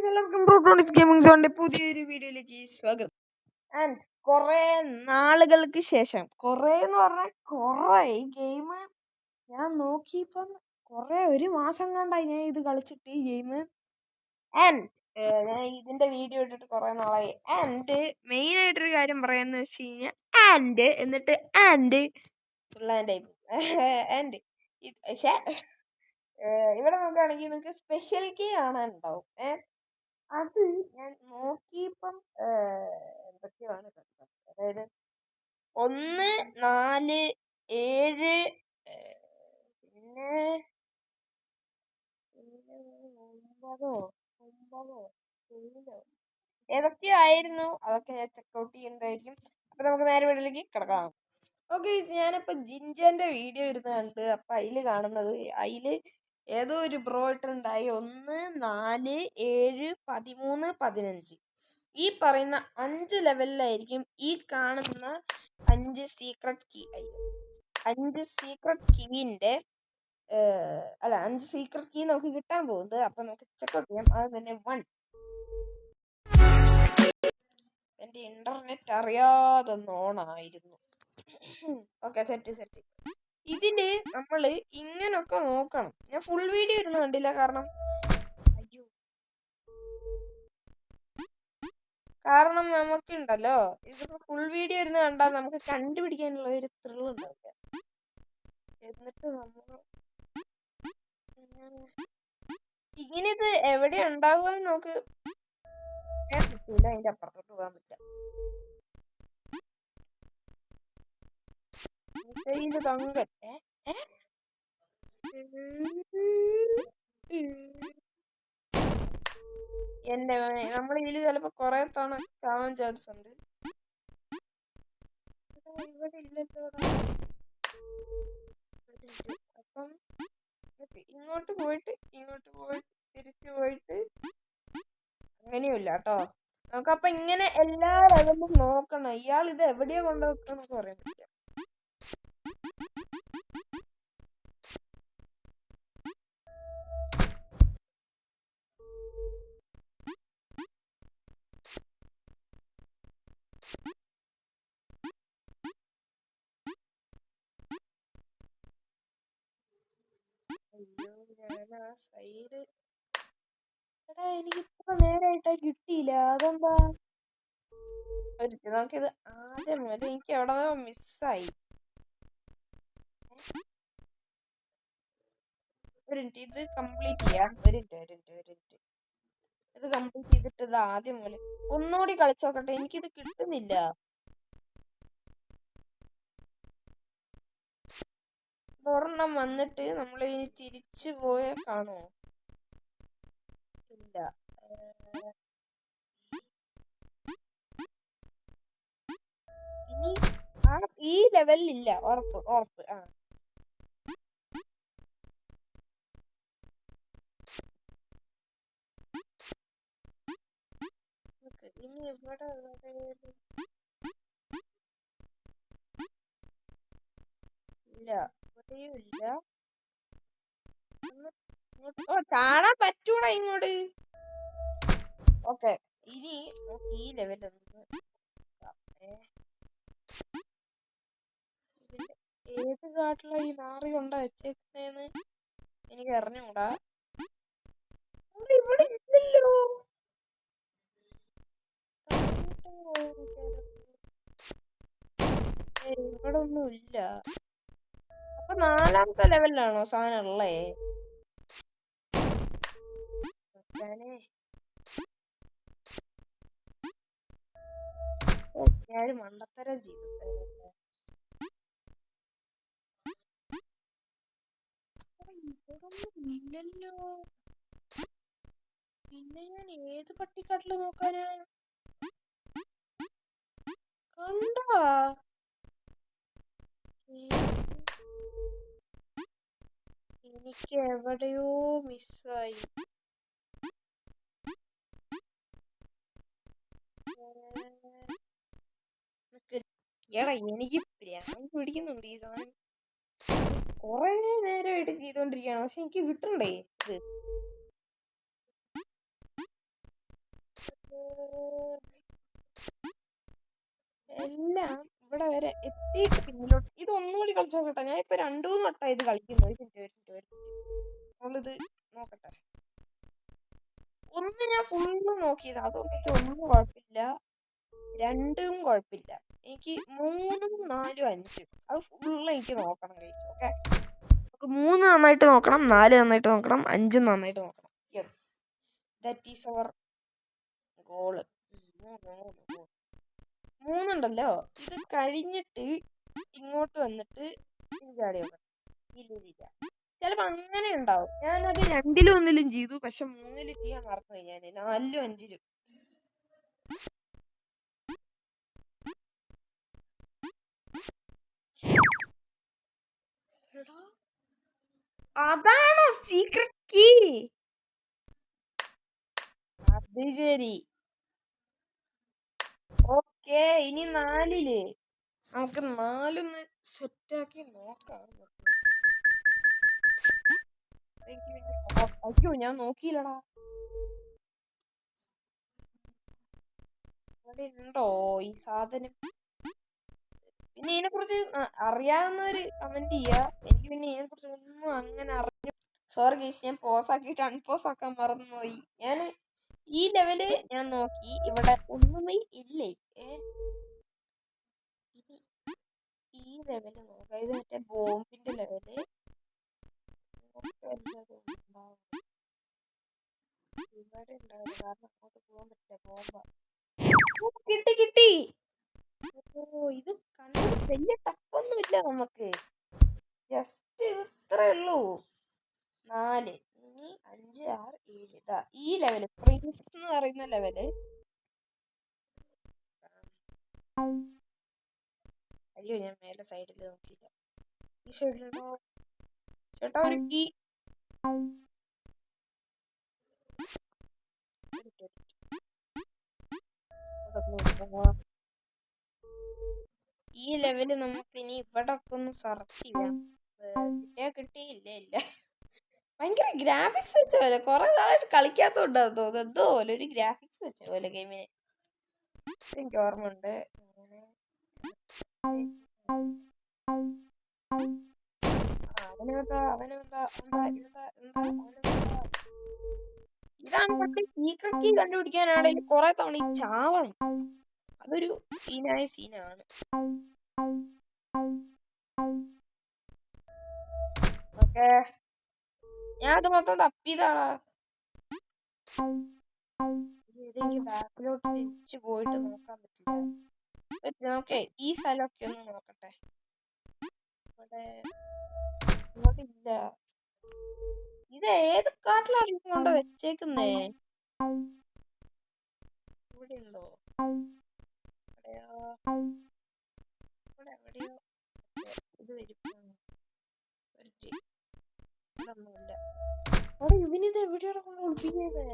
എല്ലാവർക്കും പ്രോട്ടോണിക്സ് ഗെയിമിംഗ് സോണിന്റെ പുതിയൊരു വീഡിയോയിലേക്ക് സ്വാഗതം. ആൻഡ് കുറെ നാളുകൾക്ക് ശേഷം, കുറെ എന്ന് പറഞ്ഞാൽ കുറെ ഈ ഗെയിം ഞാൻ നോക്കിയപ്പം ഒരു മാസം കണ്ടായി ഞാൻ ഇത് കളിച്ചിട്ട് ഈ ഗെയിം. ആൻഡ് ഞാൻ ഇതിന്റെ വീഡിയോ ഇട്ടിട്ട് കുറെ നാളായി. ആൻഡ് മെയിൻ ആയിട്ടൊരു കാര്യം പറയാന്ന് വെച്ച് കഴിഞ്ഞാൽ ആൻഡ് പക്ഷെ ഇവിടെ നോക്കുകയാണെങ്കിൽ നിങ്ങൾക്ക് സ്പെഷ്യൽ കീ കാണാനുണ്ടാവും. അത് ഞാൻ നോക്കിയപ്പം എന്തൊക്കെയാണ് കണ്ടത്. അതായത് 1, 4, 7 പിന്നെ 9 ഏതൊക്കെയോ ആയിരുന്നു. അതൊക്കെ ഞാൻ ചെക്കൗട്ട് ചെയ്യുന്നതായിരിക്കും. അപ്പൊ നമുക്ക് നേരെ വീട്ടിലേക്ക് കിടക്കാം. ഓക്കെ, ഞാനിപ്പോ ജിൻജന്റെ വീഡിയോ ഇരുന്ന് കണ്ട്. അപ്പൊ അതില് കാണുന്നത്, അതില് ഏതോ ഒരു ബ്രോ ഇട്ടുണ്ടായി 1, 4, 7, 13, 15 ഈ പറയുന്ന 5 ലെവലിലായിരിക്കും ഈ കാണുന്ന 5 സീക്രട്ട് കീ. 5 സീക്രട്ട് കീന്റെ 5 സീക്രട്ട് കീ നമുക്ക് കിട്ടാൻ പോകുന്നത്. അപ്പൊ നമുക്ക് ചെക്കൗട്ട് ചെയ്യാം. അത് തന്നെ 1. എന്റെ ഇന്റർനെറ്റ് അറിയാതെ ഓണായിരുന്നു. Okay, set. ഇതില് നമ്മള് ഇങ്ങനൊക്കെ നോക്കണം. ഞാൻ ഫുൾ വീഡിയോ ഇരുന്ന് കണ്ടില്ല, കാരണം നമുക്കുണ്ടല്ലോ ഇതിപ്പോ ഫുൾ വീഡിയോ ഇരുന്ന് കണ്ടാൽ നമുക്ക് കണ്ടുപിടിക്കാനുള്ള ഒരു ത്രിൽ ഉണ്ടാവില്ല. എന്നിട്ട് ഇങ്ങനെ ഇത് എവിടെ ഉണ്ടാവുക നമുക്ക് പറ്റില്ല. അതിന്റെ അപ്പുറത്തോട്ട് പോകാൻ പറ്റില്ല. തങ്കട്ടെ എന്റെ നമ്മൾ ഇതില് ചിലപ്പോ കൊറേ തവണ ചാവാൻ ചാൻസ് ഉണ്ട്. ഇവിടെ ഇല്ലല്ലോ. അപ്പം ഇങ്ങോട്ട് പോയിട്ട് തിരിച്ചു പോയിട്ട് അങ്ങനെയുമില്ല കേട്ടോ. നമുക്കപ്പൊ ഇങ്ങനെ എല്ലാ ലെവലും നോക്കണം. ഇയാൾ ഇത് എവിടെയാ കൊണ്ടുവെക്കുന്നൊക്കെ പറയാൻ പറ്റില്ല. അയ്യോ, ഞാൻ ആ സൈഡ് എനിക്ക് ഇത്ര നേരായിട്ടാ കിട്ടിയില്ല. അതെന്താ? നമുക്കിത് ആദ്യം മുതൽ എനിക്ക് എവിടെ മിസ്സായി. ഇത് കംപ്ലീറ്റ് ചെയ്യാം. ഇത് കംപ്ലീറ്റ് ചെയ്തിട്ട് ഇത് ആദ്യം മുതൽ ഒന്നുകൂടി കളിച്ചോക്കട്ടെ. എനിക്കിത് കിട്ടുന്നില്ല. ഒരെണ്ണം വന്നിട്ട് നമ്മൾ ഇനി തിരിച്ചു പോയ കാണോ? ഇല്ല. ഇനി ഈ ലെവലിൽ ഇല്ല. ഉറപ്പ്. ഇനി ഇവിടെ ഇല്ല, ഇവിടെയും ഇല്ല. ചാടാൻ പറ്റൂടാ ഇങ്ങോട്ട്. ഓക്കെ, ഇനി നമുക്ക് ഈ ലെവൽ ഏത് കാട്ടിലാ ഈ നാറി കൊണ്ടാ വെച്ചേക്കുന്നേന്ന് എനിക്ക് അറിഞ്ഞൂടാ. ഇവിടെ ഇല്ലല്ലോ. ഇവിടെ ഒന്നും ഇല്ല. അപ്പൊ 4ാമത്തെ ലെവലിലാണോ സാധനം ഉള്ളേ? ഞാൻ മണ്ടത്തരം ചെയ്തു. ഇല്ലല്ലോ. പിന്നെ ഞാൻ ഏത് പട്ടിക്കാട്ടില് നോക്കാനാണ്? കണ്ടാ എനിക്ക് എവിടെയോ മിസ്സായി. എടാ, എനിക്ക് പ്രാന്ത് പിടിക്കുന്നുണ്ട് ഈ സാധനം. കൊറേ നേരമായിട്ട് ചെയ്തോണ്ടിരിക്കുകയാണ്, പക്ഷെ എനിക്ക് കിട്ടണ്ടേ ഇത്. ഇവിടെ വരെ എത്തിയിട്ട് പിന്നിലോട്ട് ഇത് ഒന്നുകൂടി കളിച്ചു നോക്കട്ടെ. ഞാൻ ഇപ്പൊ 2-3 വട്ടം ഇത് കളിക്കുന്നു. ഒരു മിനിറ്റ് നമ്മളിത് നോക്കട്ടെ. ഒന്ന് ഞാൻ ഫുള്ള് നോക്കിയത്, അതുകൊണ്ട് എനിക്ക് ഒന്നും കുഴപ്പമില്ല, 2ഉം കുഴപ്പമില്ല. എനിക്ക് 3ഉം 4ഉം 5ഉം അത് ഫുള്ള് എനിക്ക് നോക്കണം കഴിച്ചു. ഓക്കെ, നമുക്ക് 3 നന്നായിട്ട് നോക്കണം, 4 നന്നായിട്ട് നോക്കണം, 5 നന്നായിട്ട് നോക്കണം. Yes, that is our goal. 3 ഉണ്ടല്ലോ, ഇത് കഴിഞ്ഞിട്ട് ഇങ്ങോട്ട് വന്നിട്ട് ചാടി നോക്കണം. ഇല്ല, ചിലപ്പോ അങ്ങനെ ഉണ്ടാവും. ഞാനത് 2-ലും 1-ലും ചെയ്തു, പക്ഷെ 3-ല് ചെയ്യാൻ മറന്നുപോയി. ഞാൻ 4-ലും 5-ലും. അതാണോ സീക്രട്ട് കീ? അത് ശരി. ഓക്കെ, ഇനി 4-ല് നമുക്ക് 4-ഒന്ന് സെറ്റാക്കി നോക്കാം. അയ്യോ, ഞാൻ നോക്കിയില്ലടാ. അവിടെ ഉണ്ടോ ഈ സാധനം? പിന്നെ ഇതിനെ കുറിച്ച് അറിയാവുന്നവര് കമന്റ് ചെയ്യാ. എനിക്ക് പിന്നെ ഇതിനെ കുറിച്ച് ഒന്നും അങ്ങനെ അറിഞ്ഞു. സോറി ഗൈസ്, ഞാൻ പോസ് ആക്കിയിട്ട് അൺപോസ് ആക്കാൻ മറന്നുപോയി. ഞാൻ ഈ ലെവല് ഞാൻ നോക്കി, ഇവിടെ ഒന്നുമേ ഇല്ലേ. ഇനി ഈ ലെവല് നോക്കാം. ഇത് മറ്റേ ബോംബിന്റെ ലെവല്. ഇവിടെ ഉണ്ടാവില്ല, കാരണം അങ്ങോട്ട് പോകാൻ പറ്റില്ല. ബോംബ കിട്ടി. ഓ, ഇത് കണ്ടിട്ട് വലിയ ടഫൊന്നും ഇല്ല നമുക്ക്. ജസ്റ്റ് ഇത് ഇത്രേ ഉള്ളൂ. 4, ഇനി 5, 6, 7. ഇതാ ഈ ലെവല്, പ്രിൻസ് എന്ന് പറയുന്ന ലെവല്. അയ്യോ, ഞാൻ മേലെ സൈഡിൽ നോക്കിയില്ല. ഈ സൈഡിലുണ്ടോ ചേട്ടാ ഒരു കീ? ഈ ലെവല് നമുക്ക് ഇനി ഇവിടെ ഒക്കെ ഒന്ന് സെർച്ച് ചെയ്യാം. കിട്ടിയില്ല. ഭയങ്കര ഗ്രാഫിക്സ് വെച്ച പോലെ, കൊറേ നാളായിട്ട് കളിക്കാത്തോണ്ടാന്ന് തോന്നുന്നു. എന്തോ പോലെ ഒരു ഗ്രാഫിക്സ് വെച്ച പോലെ ഗെയിമിന്. എനിക്ക് ഓർമ്മ ഉണ്ട്. ഇതാണ് നമ്മുടെ സീക്രട്ട് കീ കണ്ടുപിടിക്കാനാണെങ്കിൽ കൊറേ തവണ ഈ ചാവണം. അതൊരു സീനായ സീനാണ്. ഓക്കെ, ഞാൻ അത് മൊത്തം തപ്പിയതാടാ. എനിക്ക് ബാക്കിലോട്ട് തിരിച്ചു പോയിട്ട് നോക്കാൻ പറ്റില്ല. ഓക്കെ, ഈ സ്ഥലമൊക്കെ ഒന്ന് നോക്കട്ടെ. ഇവിടെ ഇല്ല. ഇത് ഏത് കാട്ടിലാണ് കൊണ്ട് വെച്ചേക്കുന്നേ? ഇവിടെ ഉണ്ടോ? ഇവിടെ എവിടെയോ ഇത് വരും. ഇവിടൊന്നുമില്ല. അവിടെ ഇവനിത് എവിടെയാണ് കൊണ്ട് ഒളിപ്പിക്കുന്നേ?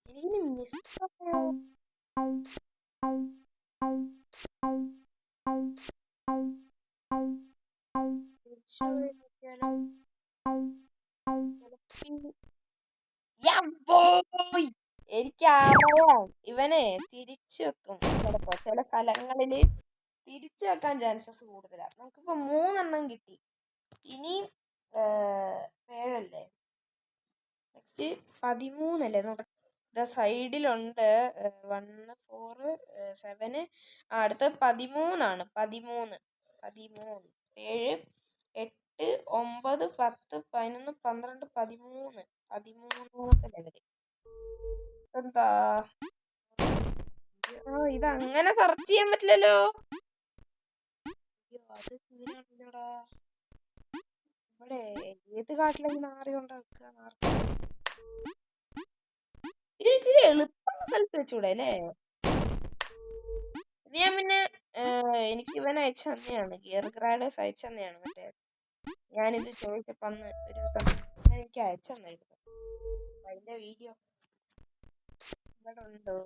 എനിക്കിനി മിസ്സായോ? എനിക്കറിയാം, ഇവനെ തിരിച്ചു വെക്കും ചിലപ്പോ. ചില സ്ഥലങ്ങളില് തിരിച്ചു വെക്കാൻ ചാൻസസ് കൂടുതലാണ്. നമുക്കിപ്പോ 3 എണ്ണം കിട്ടി. ഇനി 7 നെക്സ്റ്റ് 13 അല്ലേ? സൈഡിലുണ്ട് 1, 4, 7. അടുത്ത 13 ആണ്. 13, 7, 8, 9, 10, 11, 12, 13. 13ാമത്തെ ലെവല് എന്താ? ഇതങ്ങനെ സെർച്ച് ചെയ്യാൻ പറ്റില്ലല്ലോ. അത് സീനാണല്ലോടാ. ഇവിടെ ഏത് കാട്ടിലേക്ക് നാറി ഉണ്ടാക്കുക? ഇത് ഇച്ചിരി എളുപ്പമുള്ള സ്ഥലത്ത് വെച്ചൂടെ അല്ലേ? ഞാൻ പിന്നെ എനിക്ക് ഇവൻ അയച്ചു തന്നെയാണ്, ഗിയർ ഗ്രാഡേഴ്സ് അയച്ചു തന്നെയാണ്. മറ്റേ ഞാനിത് ചോദിച്ചപ്പോ അന്ന് ഒരു ദിവസം എനിക്ക് അയച്ചു തന്നായിരുന്നു. അതിന്റെ വീഡിയോ ഇവിടെ ഉണ്ടോ?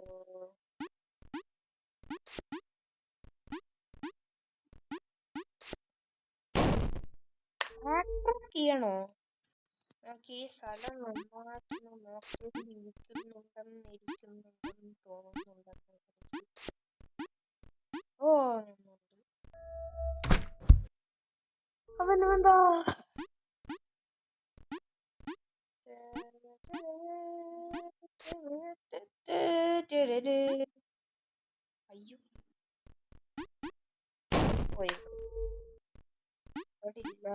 ചെയ്യണോ? നമുക്ക് ഈ സ്ഥലം നന്നായിട്ടൊന്ന് നോക്കിയിരിക്കുന്നുണ്ടെന്ന് തോന്നുന്നുണ്ടെന്ന്. ഓ, അവന് എന്താ അയ്യോ പോയി ഇല്ല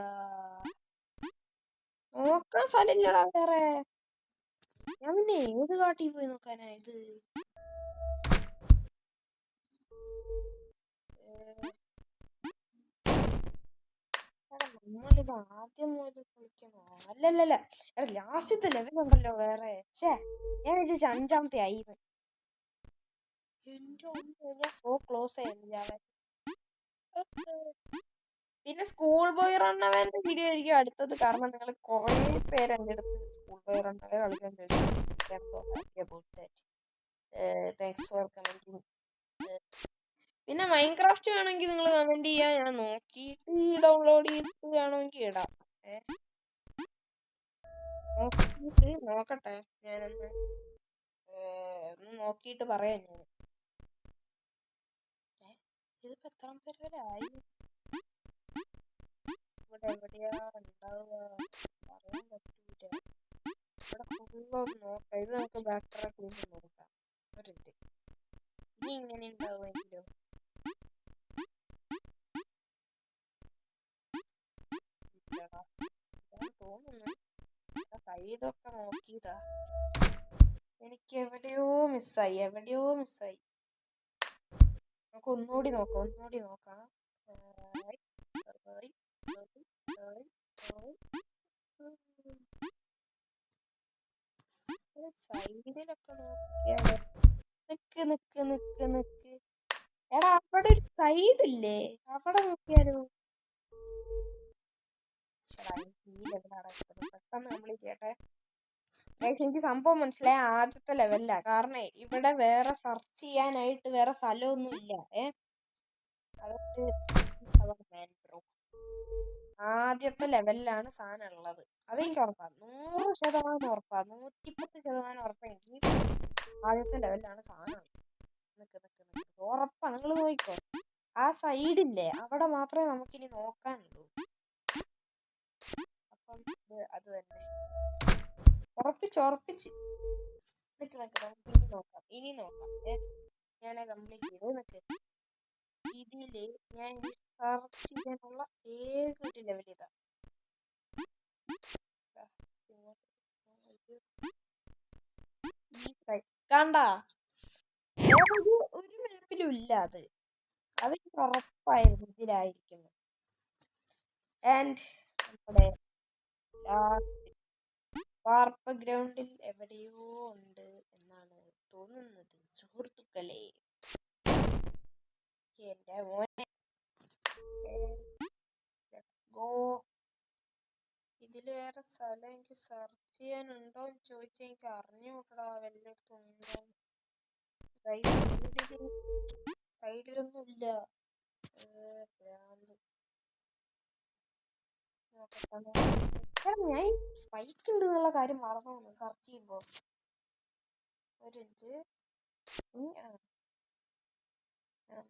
നോക്കാൻ സ്ഥലമില്ലടാ വേറെ. ഞാൻ പിന്നെ ഏത് കാട്ടിൽ പോയി നോക്കാനാ ഇത്. നമ്മളിത് ആദ്യം മുതൽ കളിക്കണോ? അല്ലല്ലല്ല എടാ ലാസ്റ്റത്തെ ലെവൽ ഉണ്ടല്ലോ വേറെ. ഞാൻ വിചാരിച്ച 5ാമത്തെ ആയിന്ന്. എന്റെ ഞാൻ സോ ക്ലോസ് ആയിരുന്നു അവൻ. പിന്നെ സ്കൂൾ ബോയ് റണ്ണവന്റെ വീഡിയോ ആയിരിക്കും അടുത്തത്. കാരണം നിങ്ങൾ കുറെ പേര് എന്റെ അടുത്ത് സ്കൂൾ ബോയ് റണ്ണവേ കളിക്കാൻ ചോദിച്ചു. Thanks for commenting. പിന്നെ മൈൻക്രാഫ്റ്റ് വേണമെങ്കിൽ നിങ്ങൾ കമന്റ് ചെയ്യാ. ഞാൻ നോക്കിയിട്ട് ഡൗൺലോഡ് ചെയ്തിട്ട് വേണമെങ്കിൽ ഇടാം. നോക്കിയിട്ട് നോക്കട്ടെ. ഞാനൊന്ന് നോക്കിയിട്ട് പറയാം ഞാൻ. ഇതിപ്പോ എത്രാമത്തെ ലെവലായി? ഇവിടെ എവിടെയാ ഉണ്ടാവുക പറയാൻ പറ്റൂല. ഇവിടെ ഫുള്ളൊന്ന് നോക്കാം. ഇത് നമുക്ക് ബാക്ക് ട്രാക്ക് ചെയ്ത് നോക്കാം. ഒരിട്ട് ഇനി ഇങ്ങനെ ഉണ്ടാവുമെങ്കിലോ? തോന്നുന്നു സൈഡൊക്കെ നോക്കിയതാ. എനിക്ക് എവിടെയോ മിസ്സായി. നമുക്ക് ഒന്നുകൂടി നോക്കാം. സൈഡിലൊക്കെ നോക്കിയാലോ? നിക്ക്. എടാ അവിടെ ഒരു സൈഡ് ഇല്ലേ? അവിടെ നോക്കിയാലോ? പെട്ടെന്ന് കംപ്ലീറ്റ് ചെയ്യട്ടെ. എനിക്ക് സംഭവം മനസ്സിലായ ആദ്യത്തെ ലെവലിലാ. കാരണം ഇവിടെ വേറെ സെർച്ച് ചെയ്യാനായിട്ട് വേറെ സ്ഥലമൊന്നും ഇല്ല. ആദ്യത്തെ ലെവലിലാണ് സാധനം ഉള്ളത്. അതെനിക്ക് ഉറപ്പാ. 100% ഉറപ്പാ. 110% ഉറപ്പാ. എനിക്ക് ആദ്യത്തെ ലെവലിലാണ് സാധനം ഉള്ളത്. ഉറപ്പാ. നിങ്ങൾ നോക്കിക്കോ. ആ സൈഡില്ലേ അവിടെ മാത്രമേ നമുക്കിനി നോക്കാനുള്ളൂ. അപ്പം അത് തന്നെ ഉറപ്പിച്ച്. ഇനി നോക്കാം. ഞാൻ കംപ്ലീറ്റ് ചെയ്ത് ഇതില് ഞാൻ സെർച്ച് ചെയ്യാനുള്ള ഏക ഒരു ലെവൽ ഇതാ. കണ്ട ഒരു മാപ്പിലും ഇല്ല. അത് ഉറപ്പായിരുന്നു ഇതിലായിരിക്കുന്നു. ആൻഡ് നമ്മുടെ ലാസ്റ്റ് വാർപ്പ് ഗ്രൗണ്ടിൽ എവിടെയോ ഉണ്ട് എന്നാണ് തോന്നുന്നത് സുഹൃത്തുക്കളെ. എന്റെ മോനെ ഇതില് വേറെ സ്ഥലം എനിക്ക് സെർച്ച് ചെയ്യാനുണ്ടോ എന്ന് ചോദിച്ചാൽ എനിക്ക് അറിഞ്ഞുകൂടാ. വല്ലയിടത്തും ഉണ്ടോ? സൈഡിലൊന്നും ഇല്ല. ഞാൻ സ്പൈക്ക് ഉണ്ട് എന്നുള്ള കാര്യം മറന്നു പോകുന്നു സെർച്ച് ചെയ്യുമ്പോ. ഞാൻ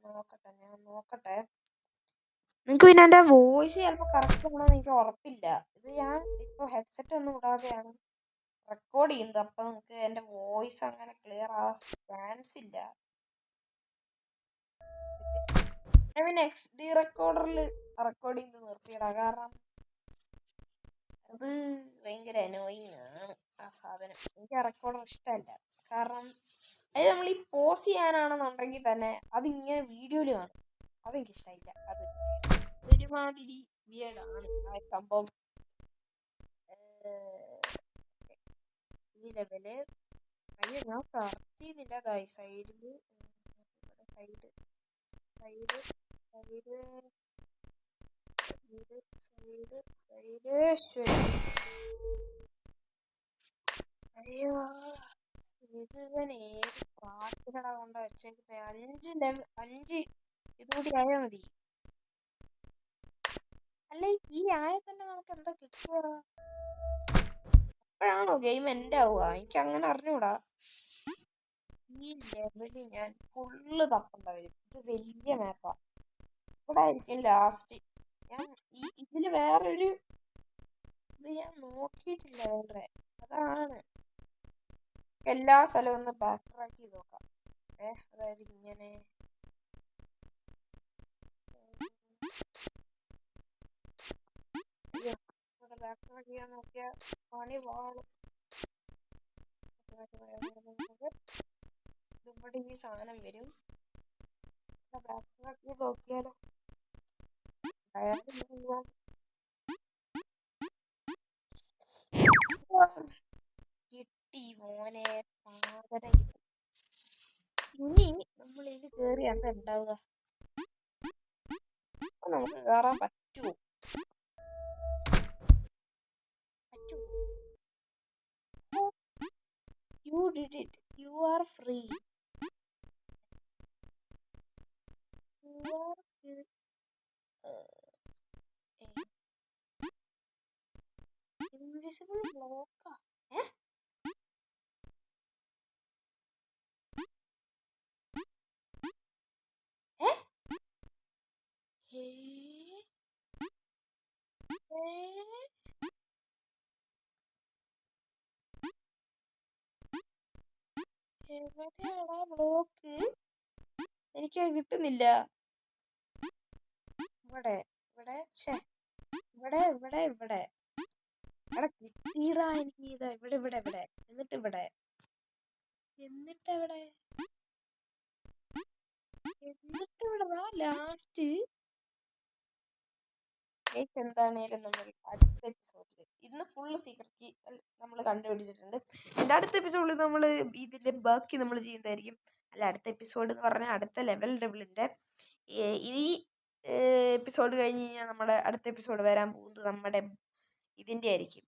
നോക്കട്ടെ. നിങ്ങക്ക് പിന്നെ എന്റെ വോയിസ് ചിലപ്പോ കറക്റ്റ് ആണോന്ന് എനിക്ക് ഉറപ്പില്ല. ഇത് ഞാൻ ഇപ്പൊ ഹെഡ്സെറ്റ് ഒന്നും ഇടാതെയാണ് റെക്കോർഡ് ചെയ്യുന്നത്. അപ്പൊ നിങ്ങക്ക് എന്റെ വോയിസ് അങ്ങനെ ക്ലിയർ ആവാൻ ചാൻസ് ഇല്ല. ഞാൻ പിന്നെ XD റെക്കോർഡറിൽ റെക്കോർഡ് ചെയ്ത് നിർത്തിയിടാം. കാരണം അത് ഭയങ്കര അനോയിങ് ആണ് ആ സാധനം. എനിക്ക് ആ റെക്കോർഡർ ഇഷ്ടമല്ല. കാരണം അത് നമ്മൾ ഈ പോസ് ചെയ്യാനാണെന്നുണ്ടെങ്കിൽ തന്നെ അതിങ്ങനെ വീഡിയോയില് കാണും. അതെനിക്ക് ഇഷ്ടമില്ല. അത് ഒരുമാതിരി വിയേർഡാണ് ആ സംഭവം. ഈ ലെവല് അയ്യോ ഞാൻ സെർച്ച് ചെയ്യുന്നില്ല. സൈഡില് അയ്യോ ഇത് ഏത് പാട്ടിലടാ കൊണ്ട് വെച്ചേക്കുന്നത്? 5 ഇതുകൂടി ആയാ മതി. അല്ല ഈ ആയ തന്നെ നമുക്ക് എന്താ കിട്ടുക? അപ്പോഴാണോ ഗെയിം എൻഡ് ആവുക? എനിക്ക് അങ്ങനെ അറിഞ്ഞൂടാ. ഈ ലെവല് ഞാൻ ഫുള്ള് തപ്പണ്ട വരും. ഇത് വലിയ മാപ്പാ. ഇവിടെ ആയിരിക്കും ലാസ്റ്റ്. ഞാൻ ഇതില് വേറൊരു ഇത് ഞാൻ നോക്കിയിട്ടില്ല വേറെ. അതാണ് എല്ലാ സ്ഥലവും ഒന്ന് ബാക്ക് ട്രാക്ക് ചെയ്ത് നോക്കാം. അതായത് ഇങ്ങനെ ബാക്ക് ട്രാക്ക് ചെയ്യാൻ നോക്കിയ പണി വാളും. ഇവിടെ ഈ സാധനം വരും. ബാക്ക് ട്രാക്ക് ചെയ്ത് നോക്കിയാലോ? കിട്ടി മോനെ, സാധനം കിട്ടി. ഇനി നമ്മൾ ഇതിൽ കേറി എന്താ ഉണ്ടാവുക? നമുക്ക് കേറാൻ പറ്റുമോ? You did it. You are free. You are free. Invisible block. എവിടെയാടാ ബ്ലോക്ക്? എനിക്കത് കിട്ടുന്നില്ല. ഇവിടെ ഇവിടെ ഇവിടെ ഇവിടെ ഇവിടെ ഇവിടെ കിട്ടിയതാ എനിക്ക്. ഇത് ഇവിടെ ഇവിടെ ഇവിടെ എന്നിട്ട് ഇവിടെ എന്നിട്ട് ലാസ്റ്റ് എന്താണേലും നമ്മൾ അടുത്ത എപ്പിസോഡിൽ ഇന്ന് ഫുള്ള് സീക്രട്ട് കീ നമ്മൾ കണ്ടുപിടിച്ചിട്ടുണ്ട്. എന്റെ അടുത്ത എപ്പിസോഡിൽ നമ്മൾ ഇതിന്റെ ബാക്കി നമ്മൾ ചെയ്യുന്നതായിരിക്കും. അല്ല, അടുത്ത എപ്പിസോഡ് എന്ന് പറഞ്ഞാൽ അടുത്ത ലെവൽ ഡബിളിന്റെ ഈ എപ്പിസോഡ് കഴിഞ്ഞ് കഴിഞ്ഞാൽ നമ്മുടെ അടുത്ത എപ്പിസോഡ് വരാൻ പോകുന്നത് നമ്മുടെ ഇതിന്റെ ആയിരിക്കും,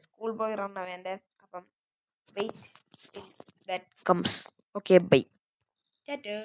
സ്കൂൾ ബോയ് റൺ അവേന്റെ. അപ്പം wait that comes. Okay, bye. Tata.